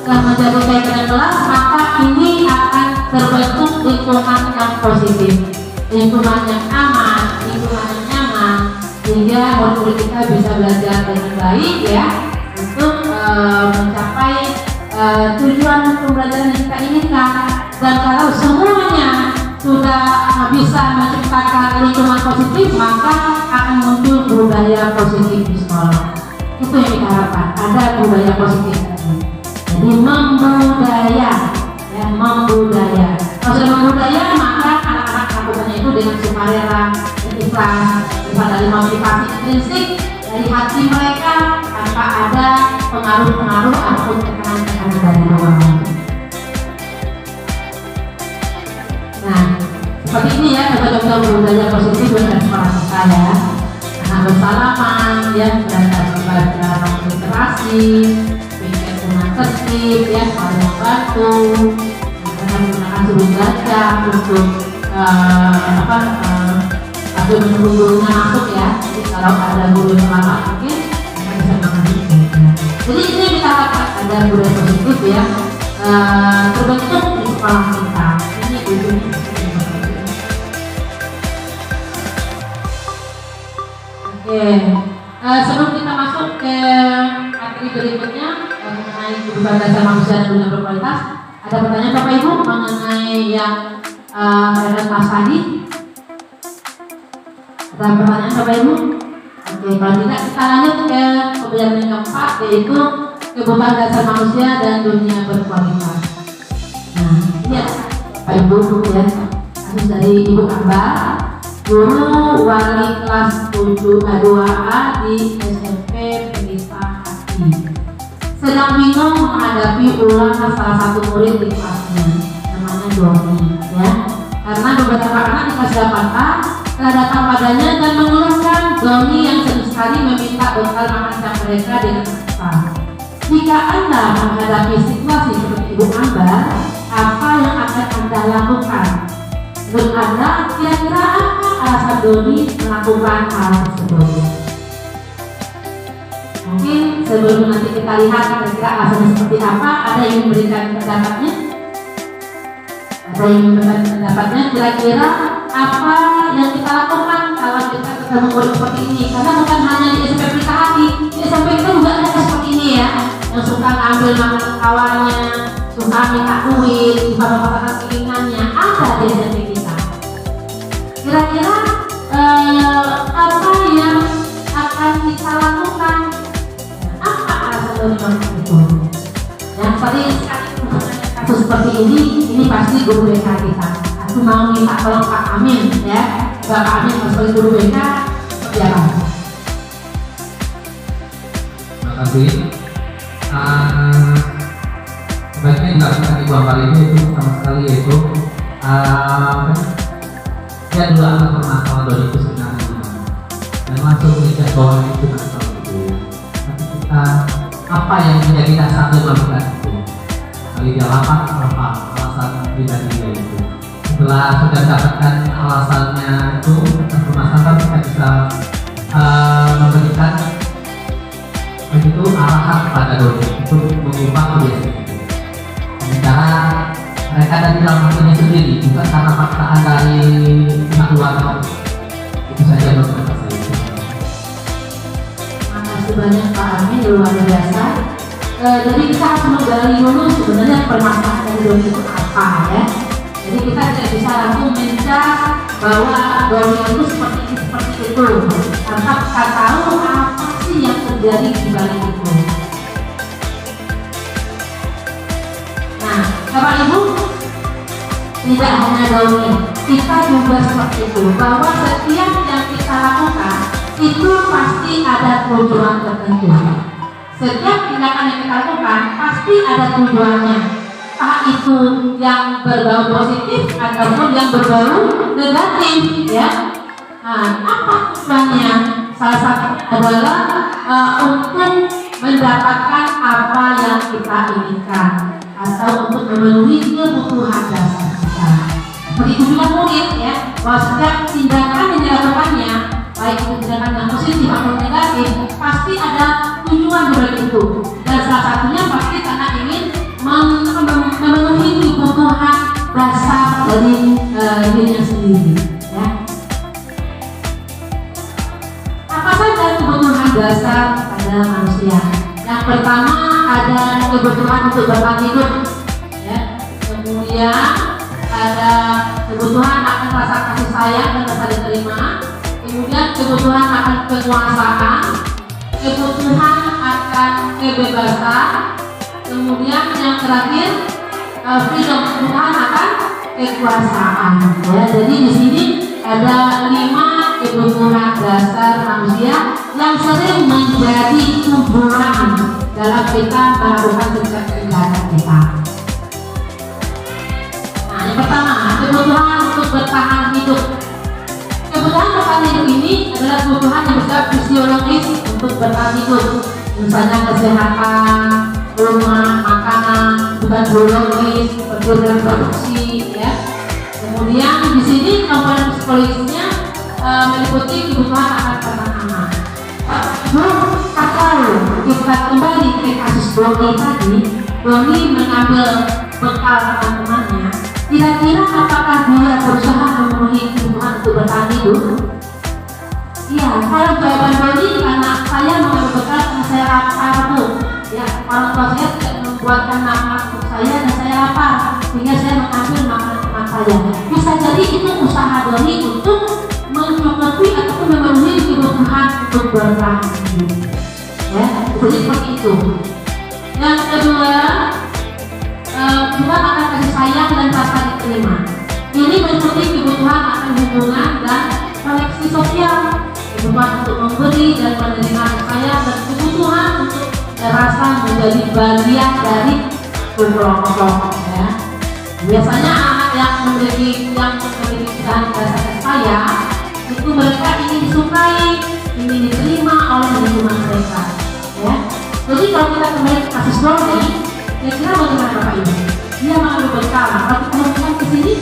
dan menjadi keyakinan kelas, maka ini akan terbentuk lingkungan yang positif, lingkungan yang aman, lingkungan yang nyaman, sehingga murid kita bisa belajar dengan baik ya untuk mencapai tujuan pembelajaran yang kita inginkan. Dan kalau semuanya sudah bisa menciptakan lingkungan positif, maka akan muncul budaya positif di sekolah. Itu yang kita harapkan, ada budaya positif tadi. Jadi membudaya, ya membudaya. Kalau sudah membudaya, maka anak-anak melakukannya itu dengan sukarela, ikhlas, berasal dari motivasi intrinsik dari hati mereka tanpa ada pengaruh-pengaruh ataupun tekanan-tekanan dari luar. Nah, seperti ini ya contoh-contoh budaya positif dari sekolah kita ya. Anak bersalaman, ya belajar membaca literasi, pikir dengan tertib, ya saling membantu, menggunakan suruh baca untuk tapi menunggu gurunya masuk ya. Jadi kalau ada guru yang lama mungkin kita bisa mengambil. Jadi ini kita harapkan ada budaya positif ya terbentuk di sekolah kita. Ini ujungnya. Oke, sebelum kita masuk ke materi berikutnya mengenai kehidupan dasar manusia dan dunia berkualitas, ada pertanyaan Bapak Ibu mengenai yang Mas Adi? Ada pertanyaan Bapak Ibu? Oke, kalau tidak kita lanjut ke pembelajaran yang keempat, yaitu kehidupan dasar manusia dan dunia berkualitas. Nah, ini ya Bapak Ibu ya, kasus dari Ibu Ambar, guru wali kelas 2A di SMP Pelita Hati, sedang bingung menghadapi ulang salah satu murid di kelasnya, namanya Doni ya, karena beberapa anak di kelas 8A telah datang padanya dan mengeluhkan Doni yang sering sekali meminta bekal makan siang mereka dengan cepat. Jika Anda menghadapi situasi seperti Ibu Ambar, apa yang akan Anda lakukan? Menurut Anda, kira-kira apa alasan Doni melakukan hal tersebut? Mungkin sebelum nanti kita lihat kira-kira alasannya seperti apa, ada yang memberikan pendapatnya? Ada yang memberikan pendapatnya, kira-kira apa yang kita lakukan kalau kita ketemu murid seperti ini? Karena bukan hanya di SMP Pelita Hati, di SMP kita juga ada seperti ini ya, yang suka ngambil makanan kawannya, suka minta duit, suka mengatakan keinginannya, ada di SMP kita. Kira-kira apa yang akan kita lakukan? Apa alasan dari melakukan itu? Yang sering sekali kasus seperti ini pasti guru BK kita. Aku mau minta tolong Pak Amin ya, Bapak Amin sebagai guru BK seperti apa? Terima kasih. Sebaiknya dilakukan Ibu Ambar itu sama sekali yaitu dia dulu akan permasalahan Doni itu sebenarnya gimana, dan langsung melihat bahwa itu masalah itu. Tapi kita apa yang menjadi dasarnya melakukan itu? Kali dia lapar apa alasan pribadi dia itu? Setelah sudah dapatkan alasannya itu permasalahan, kita bisa memberikan begitu arahan kepada Doni untuk mengubah kebiasaan itu. Sementara mereka dari dalam hatinya sendiri, bukan karena paksaan dari pihak keluarga. Itu saja menurut saya. Terima kasih banyak Pak Amin, luar biasa. Jadi kita harus menggali dulu sebenarnya permasalahan dari Doni itu apa ya. Jadi kita tidak bisa langsung mencap bahwa Doni itu seperti itu. Tanpa kita tahu apa sih yang terjadi di balik itu. Nah, Bapak Ibu, tidak hanya Doni, kita juga seperti itu, bahwa setiap yang kita lakukan itu pasti ada tujuan tertentu. Setiap tindakan yang kita lakukan pasti ada tujuannya, entah itu yang berbau positif ataupun yang berbau negatif, ya. Nah, apa tujuannya? Salah satunya adalah untuk mendapatkan apa yang kita inginkan atau untuk memenuhi kebutuhan dasar kita. Begitu juga murid, ya, bahwa setiap tindakan yang dilakukannya, baik itu tindakan yang positif atau negatif, pasti ada tujuan dari itu. Dan salah satunya pasti karena ingin memenuhi kebutuhan dasar dari dirinya sendiri, ya. Apa saja kebutuhan dasar pada manusia? Yang pertama ada kebutuhan untuk bertahan hidup, ya. Kemudian ada kebutuhan akan rasa kasih sayang dan rasa diterima. Kemudian kebutuhan akan kekuasaan, kebutuhan akan kebebasan. Kemudian yang terakhir freedom, kebutuhan akan kekuasaan. Ya, jadi di sini ada 5 kebutuhan dasar manusia yang sering menjadi tujuan dalam kita melakukan setiap kegiatan kita. Nah, yang pertama, kebutuhan untuk bertahan hidup. Kebutuhan bertahan hidup ini adalah kebutuhan yang bersifat fisiologis untuk bertahan hidup. Misalnya kesehatan, rumah, makanan, kebutuhan biologis, seperti reproduksi, ya. Kemudian di sini komponen psikologisnya meliputi kebutuhan akan pertahanan. Kalau kita kembali ke kasus Doni tadi, Doni mengambil bekal teman-temannya. Kira-kira apakah dia berusaha memenuhi kebutuhan untuk bertahan hidup? Iya, kalau jawaban Doni karena saya mengambil bekal karena saya lapar, Bu. Ya, orang tua saya tidak membuatkan makanan untuk saya dan saya lapar, sehingga saya mengambil makanan teman saya. Bisa jadi itu usaha Doni untuk mencukupi ataupun memenuhi kebutuhan untuk bertahan hidup. Ya, jadi seperti itu. Yang kedua, kebutuhan akan kasih sayang dan rasa diterima. Ini meliputi kebutuhan akan hubungan dan koneksi sosial, kebutuhan untuk memberi dan menerima kasih sayang, dan kebutuhan untuk merasa menjadi bagian dari kelompok. Ya. Biasanya anak yang memiliki kebutuhan kasih sayang itu mereka ingin disukai, ingin diterima oleh lingkungan mereka. Ya. Jadi kalau kita kembali ke kasus Doni, kira-kira bagaimana Bapak Ibu? Dia mengambil bekal, kalau kita hubungan ke sini,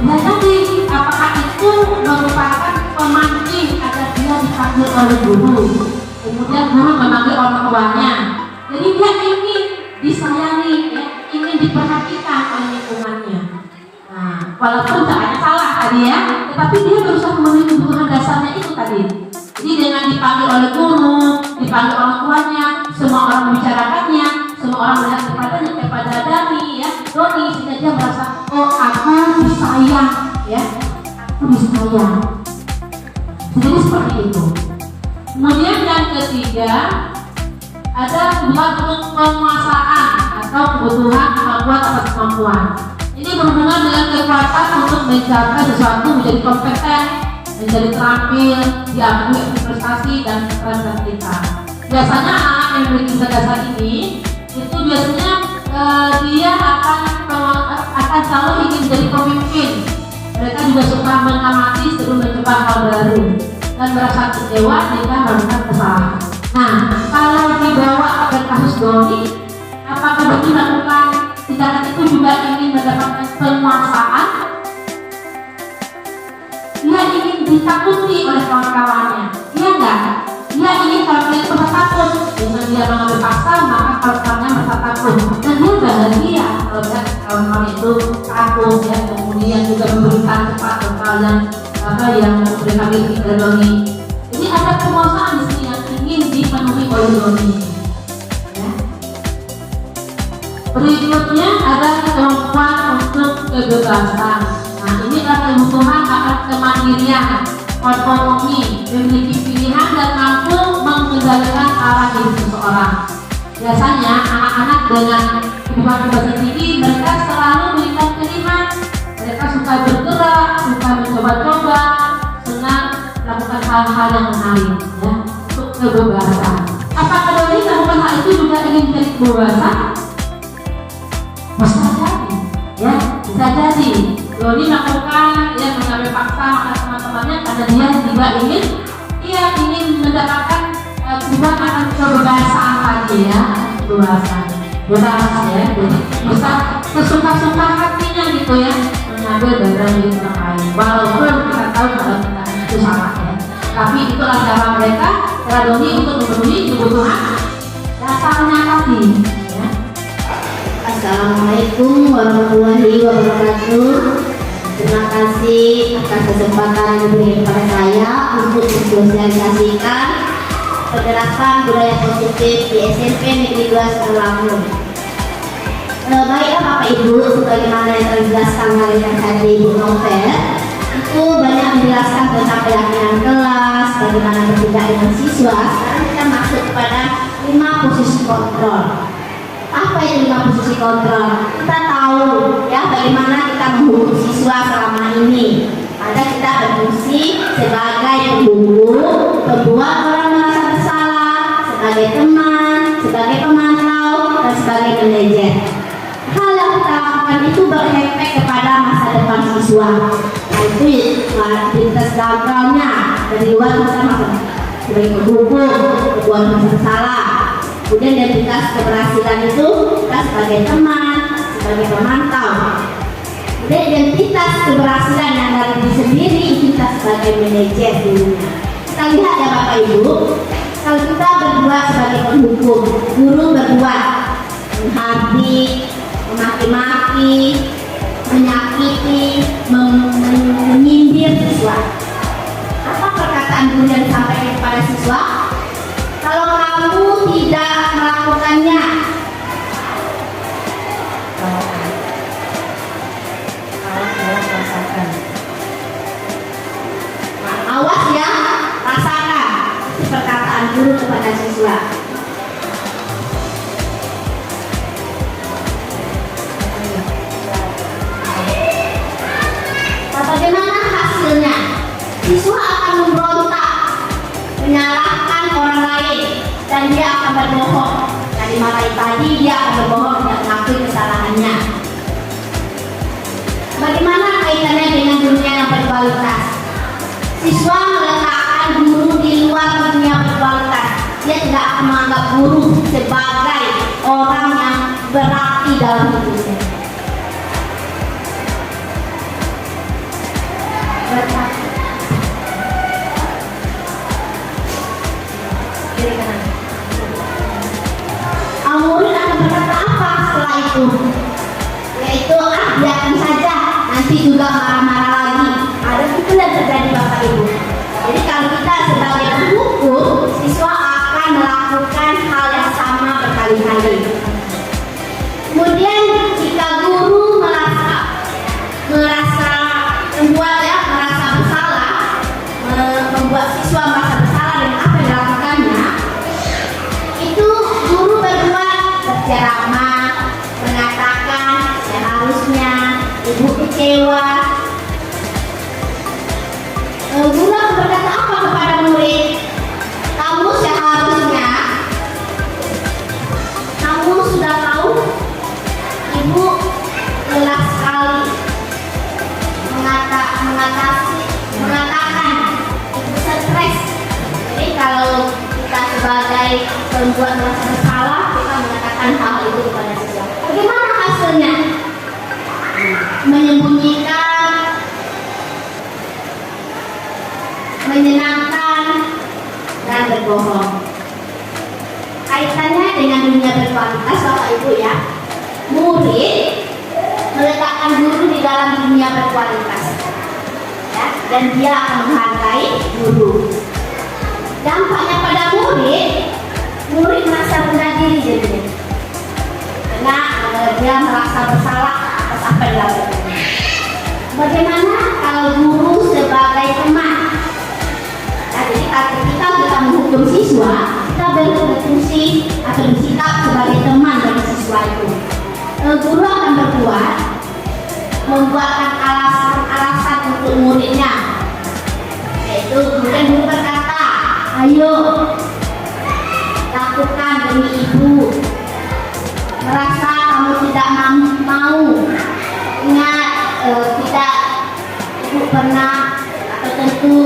nah jadi apakah itu merupakan pemancing agar dia dipanggil oleh guru, kemudian guru memanggil orang tuanya. Jadi dia ingin disayangi, ya, ingin diperhatikan oleh lingkungannya. Nah, walaupun caranya salah tadi, ya, tetapi dia berusaha memenuhi kebutuhan dasarnya itu tadi. Jadi dengan dipanggil oleh guru, dipanggil orang tuanya, semua orang membicarakannya, semua orang melihat kepada Dani, ya, Doni, sehingga dia merasa, oh aku disayang, ya, aku disayang. Jadi seperti itu. Kemudian yang ketiga ada kebutuhan untuk penguasaan atau kebutuhan kemampuan atas kemampuan. Ini berhubungan dengan kekuatan untuk mencapai sesuatu, menjadi kompeten, menjadi terampil, diakui prestasi dan keterampilan kita. Biasanya anak yang memiliki dasar ini itu biasanya dia akan selalu ingin menjadi pemimpin. Mereka juga suka mengamati sebelum mencoba hal baru dan merasa kecewa jika melakukan kesalahan. Nah, kalau dibawa ke kasus Doni, apakah Doni melakukan tindakan itu juga ingin mendapatkan penguasaan? Dia ingin ditakuti oleh kawan-kawannya, iya enggak? Dia ingin kawan-kawannya itu merasa takut. Dengan dia mengambil paksa, maka kawan-kawannya merasa takut. Dan dia bahagia kalau lihat kawan-kawan itu takut, ya. Kemudian juga memberikan cepat bekal yang mereka miliki dari Doni. Jadi ada penguasaan di sini yang ingin dipenuhi oleh Doni. Ya. Berikutnya ada kemampuan untuk kebebasan. Nah, ini adalah kebutuhan akan kemandirian, otonomi, memiliki pilihan dan mampu mengendalikan arah hidup seseorang. Biasanya anak-anak dengan kebutuhan kebebasan tinggi mereka selalu memberikan pilihan. Mereka suka coba-coba, senang melakukan hal-hal yang lain, ya, untuk kebebasan. Apakah Doni melakukan hal itu juga ingin menjadi kebebasan? Bisa jadi, ya, bisa jadi. Doni melakukan, ya, mengambil paksa makan teman-temannya karena dia juga ingin mendapatkan juga akan kebebasan lagi, ya, kebebasan, bebas, ya, jadi bisa sesuka-suka hatinya gitu, ya, mengambil barang milik orang lain. Walaupun kita tahu kalau kita itu salah, ya, tapi itulah cara mereka, cara Doni untuk memenuhi kebutuhan dasarnya tadi, ya. Assalamualaikum warahmatullahi wabarakatuh. Terima kasih atas kesempatan yang diberikan kepada saya untuk mensosialisasikan pergerakan budaya positif di SMP Negeri 2 Semarang. Baiklah Bapak Ibu, sebagaimana yang telah dijelaskan oleh tadi Ibu Novel, itu banyak menjelaskan tentang keyakinan kelas, bagaimana bertindak dengan siswa. Sekarang kita masuk kepada 5 posisi kontrol. Apa itu 5 posisi kontrol? Kita tahu, ya, bagaimana kita menghukum siswa selama ini. Ada kita berfungsi sebagai penghubung, pembuat orang merasa bersalah, sebagai teman, sebagai pemantau, dan sebagai manajer. Hal yang kita lakukan itu berefek kepada masa depan siswa. Nah, itu identitas backgroundnya dari luar kita sebagai penghubung, pembuat orang bersalah. Kemudian identitas keberhasilan itu kita sebagai teman, sebagai pemantau. Kemudian identitas keberhasilan yang dari diri sendiri itu kita sebagai manajer dulunya. Kita lihat ya Bapak Ibu, kalau kita berdua sebagai penghukum, guru berbuat menghardik, memaki-maki, menyakiti, menyindir siswa. Apa perkataan guru yang disampaikan kepada siswa? Kalau kamu tidak melakukannya, rasakan. Nah, awas ya, rasakan. Itu perkataan guru kepada siswa. Nah, bagaimana hasilnya? Siswa akan memberontak, menyalahkan orang lain, dan dia akan berbohong. Tadi malam tadi dia akan berbohong dan mengakui kesalahannya. Bagaimana kaitannya dengan dunia yang berkualitas? Siswa meletakkan guru di luar dunia berkualitas. Dia tidak akan menganggap guru sebagai orang yang berarti dalam hidupnya. Murid akan berkata apa setelah itu? Yaitu, biarkan saja, nanti juga marah-marah lagi. Ada itu yang terjadi Bapak Ibu. Jadi kalau kita sebagai penghukum, siswa akan melakukan hal yang sama berkali-kali. Kemudian jika guru merasa bersalah, membuat siswa merasa bersalah dengan apa yang dilakukannya, itu guru berceramah, mengatakan seharusnya ibu kecewa. Guru berkata apa kepada murid? Kamu seharusnya, kamu sudah tahu ibu lelah sekali mengatakan ibu stres. Jadi kalau kita sebagai pembuat merasa bersalah, kita mengatakan hal itu kepada siswa. Bagaimana hasilnya? Menyembunyikan, menyenangkan, dan berbohong. Kaitannya dengan dunia berkualitas Bapak Ibu ya. Murid meletakkan guru di dalam dunia berkualitas, ya, dan dia akan menghargai guru. Dampaknya pada murid merasa rendah diri jadinya, karena dia merasa bersalah atas apa yang dilakukannya. Bagaimana kalau guru sebagai teman? Nah, jadi ketika kita menghukum siswa, kita berfungsi atau bersikap sebagai teman bagi siswa itu. Guru akan membuatkan alasan untuk muridnya. Yaitu kemudian guru berkata, ayo lakukan demi ibu. Merasa kamu tidak mau, ingat tidak, ibu pernah atau tentu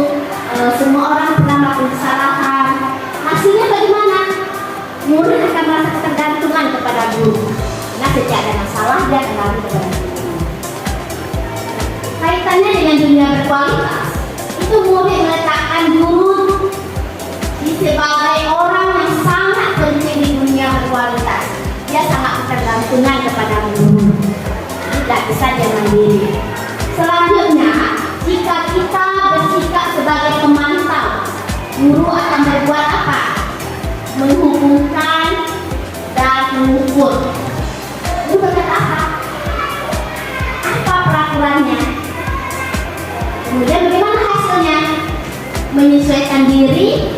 semua orang pernah melakukan kesalahan. Hasilnya bagaimana? Murid akan merasa ketergantungan kepada guru. Nah, sejak ada masalah dia kembali kepada guru. Kaitannya dengan dunia berkualitas, itu murid meletakkan guru sebagai orang yang sangat penting di dunia berkualitas. Dia sangat ketergantungan kepada guru, tidak bisa dia mandiri. Selanjutnya, jika kita bersikap sebagai pemantau, guru akan berbuat apa? Menghukumkan dan mengukur. Guru berkata apa? Apa peraturannya? Kemudian bagaimana hasilnya? Menyesuaikan diri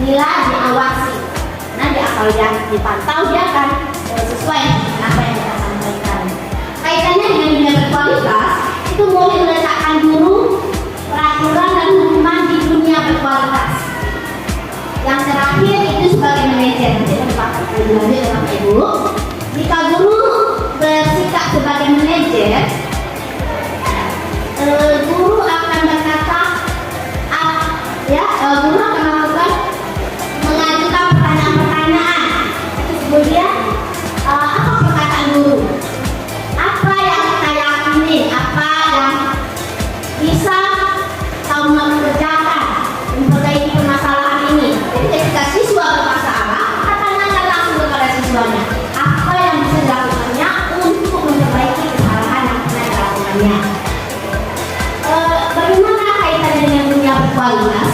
bila diawasi. Nah, kalau dia dipantau, dia akan sesuai dengan apa yang kita sampaikan. Kaitannya dengan dunia berkualitas, itu mulai meletakkan guru, peraturan dan hukuman di dunia berkualitas. Yang terakhir itu sebagai manajer. Nanti tempat lanjut ya Bapak Ibu. Jika guru bersikap sebagai manajer, guru akan berkata, guru akan melakukan mengajukan pertanyaan-pertanyaan. Kemudian apa perkataan guru? Apa yang kita yakini? Apa yang bisa kamu kerjakan memperbaiki permasalahan ini? Jadi ketika siswa bermasalah, tanyakan langsung kepada siswanya. Apa yang bisa dilakukannya untuk memperbaiki kesalahan yang pernah dilakukannya? Bagaimana kaitannya dengan dunia berkualitas?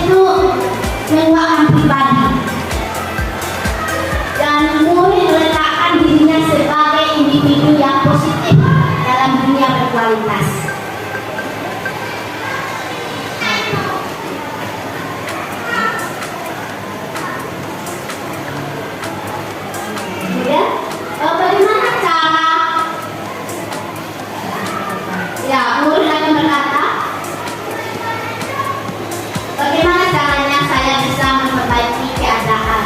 Itu menguatkan pribadi dan murid meletakkan dirinya sebagai individu yang positif dalam dunia berkualitas. Kemudian bagaimana cara murid akan berkata, bagaimana caranya saya bisa memperbaiki keadaan?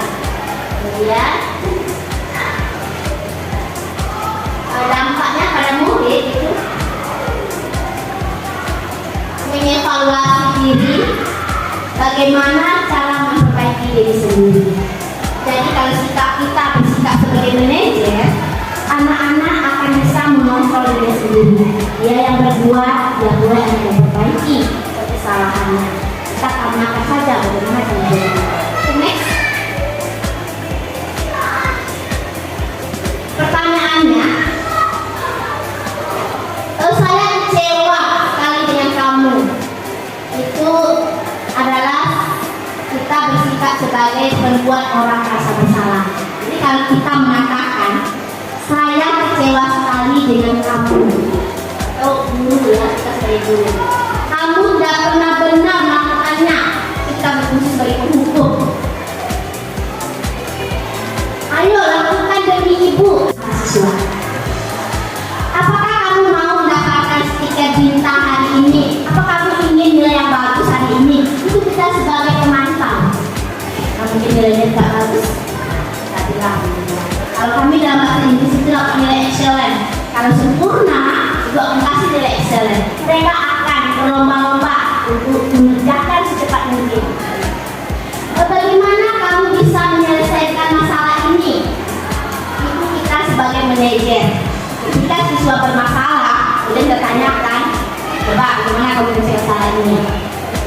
Kemudian dampaknya pada murid itu mengevaluasi diri, bagaimana cara memperbaiki diri sendiri. Jadi kalau sikap kita bersikap sebagai manajer, anak-anak akan bisa mengontrol diri sendiri. Dia yang berbuat, dia pula yang memperbaiki kesalahannya. Kita tanyakan saja bagaimana caranya. Next. Pertanyaannya, saya kecewa sekali dengan kamu. Itu adalah kita bersikap sebagai pembuat orang merasa bersalah. Jadi kalau kita mengatakan saya kecewa sekali dengan kamu, atau guru ya, kita sebagai guru, kamu tidak pernah benar melakukannya, kita berfungsi sebagai penghukum. Ayo lakukan demi ibu. Mahasiswa, apakah kamu mau mendapatkan stiker bintang hari ini? Apakah kamu ingin nilai yang bagus hari ini? Itu kita sebagai pemantau. Kalau mungkin nilainya tidak bagus, kita bilang. Kalau kami dalam bahasa Inggris itu dapat nilai excellent. Kalau sempurna, juga kasih nilai excellent. Mereka akan berlomba-lomba untuk mengerjakan secepat mungkin. Bagaimana kamu bisa menyelesaikan masalah ini? Itu kita sebagai manajer. Ketika siswa bermasalah, kemudian ditanyakan, coba bagaimana kamu menyelesaikan masalah ini?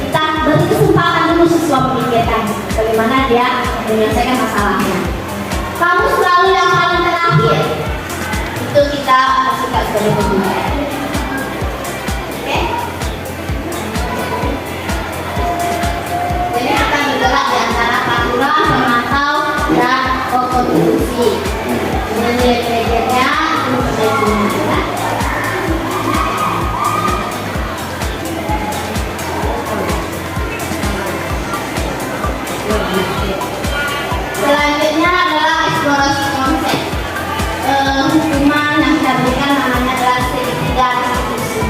Kita beri kesempatan dulu siswa memikirkan bagaimana dia menyelesaikan masalahnya. Kamu selalu yang paling terakhir. Itu kita bersikap sebagai pembimbing. Oke? Jadi kita bergerak di antara peraturan, pemantau, dan kontribusi. Dengan nilai-nilainya itu memperbaiki ya. Selanjutnya adalah eksplorasi konsep. Hukuman yang kita berikan namanya adalah segitiga restitusi.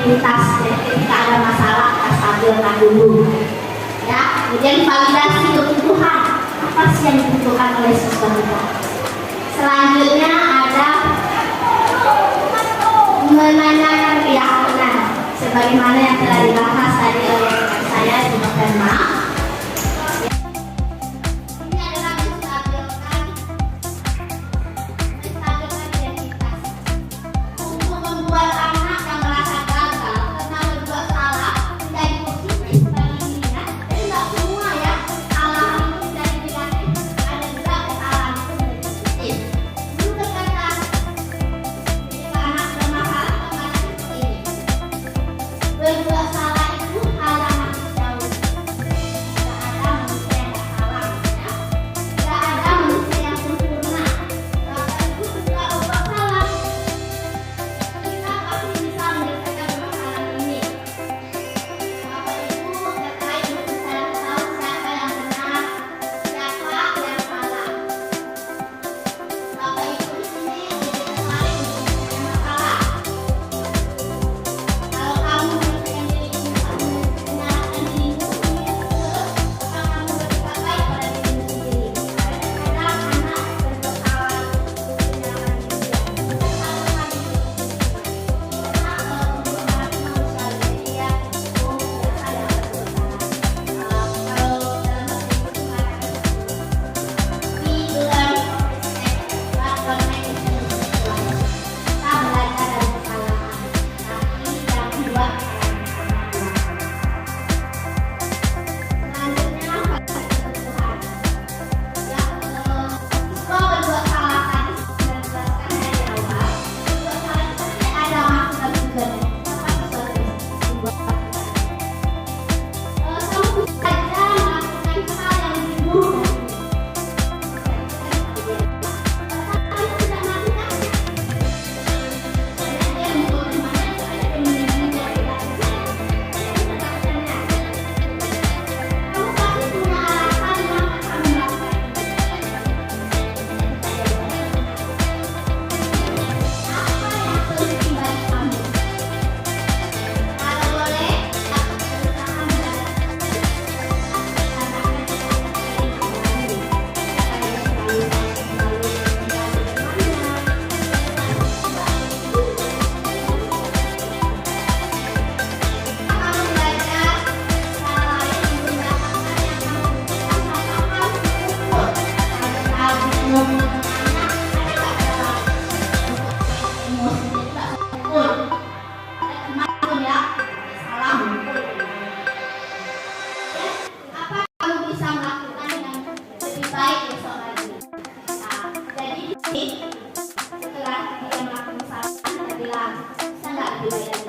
identitas. Jadi ketika ada masalah kita stabilkan dulu. Ya, kemudian validasi kebutuhan. Apa sih yang dibutuhkan oleh siswa kita? Selanjutnya ada menanyakan keyakinan, sebagaimana yang telah dibahas tadi oleh rekan saya di November. Ini adalah menstabilkan identitas untuk membuat anak yang merasa gagal karena berbuat salah menjadi positif bagi dirinya. Jadi nggak semua ya salah itu menjadi negatif, ada juga kesalahan itu menjadi positif. Dulu berkata ketika anak bermasalah kemarin seperti ini, berbuat salah itu hal yang manusiawi. Tidak ada manusia yang tak salah, ya. Tidak ada manusia yang sempurna. Bapak Ibu juga berbuat salah. Kita pasti bisa menyelesaikan permasalahan ini. Bapak Ibu terkait dengan tahu siapa yang benar, siapa yang salah. Bapak Ibu di sini tidak tertarik untuk menyelesaikan masalah. Kalau kamu menyelesaikan dirimu, menyalahkan dirimu sendiri, maka kamu bersikap baik pada dirimu sendiri. Kadang-kadang anak berbuat salah untuk menyalahkan diri dia. Salahkan diri sendiri. Karena untuk anak manusia dia biasa yang berbuat salah. Kalau dalam bahasa Inggris mengatakan we learn from mistakes, but don't make it a mistake twice. Kita belajar dari kesalahan, tapi yang kedua kesalahan yang selanjutnya kebutuhan. Siswa berbuat salah tadi sudah dijelaskan dari awal. Berbuat salah itu pasti ada maksud dan tujuannya. Kenapa siswa berbuat salah? Kamu bisa saja melakukan hal yang lebih buruk dari ini. Tapi tidak melakukan. Karena dia membuat temannya supaya dia menjadi tidak kamu pasti punya alasan mengapa kamu melakukan itu. Apa yang penting bagi kamu? Kalau boleh, aku berusaha menjalankan kamu belajar cara lain menggunakan yang kamu butuhkan tanpa harus berukur. Kalau bingung mengenanya, ada nggak cara emosi tidak berukur? Ada kemampuan ya, salah berukur. Ya, apa kamu bisa melakukan dengan lebih baik besok lagi? Nah, jadi di sini setelah dia melakukan kesalahan, kita bilang bisa nggak lebih baik lagi?